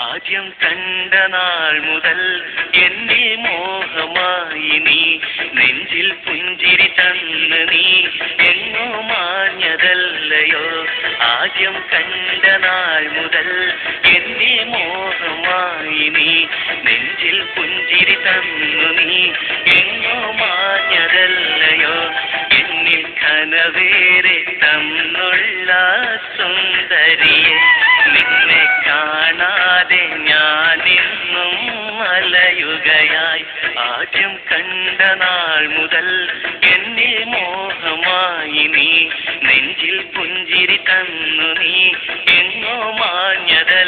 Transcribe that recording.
ആദ്യം കണ്ട നാൾ മുതൽ എന്നെ മോഹമായി നീ, നെഞ്ചിൽ പുഞ്ചിരി തന്ന് നീ എങ്ങോ മാഞ്ഞതല്ലയോ. ആദ്യം കണ്ട നാൾ മുതൽ എന്നെ മോഹമായി നീ, നെഞ്ചിൽ പുഞ്ചിരി തന്നു നീ എങ്ങോ മാഞ്ഞതല്ലയോ. എന്നിൽ കനവേറെ തന്നുള്ള സുന്ദരിയെ, നിന്നെ കാണാതെ ഞാനിന്നും അലയുകയായി. ആദ്യം കണ്ട നാൾ മുതൽ എന്നെ മോഹമായി നീ, നെഞ്ചിൽ പുഞ്ചിരി തന്നു നീ എങ്ങോ മാഞ്ഞത്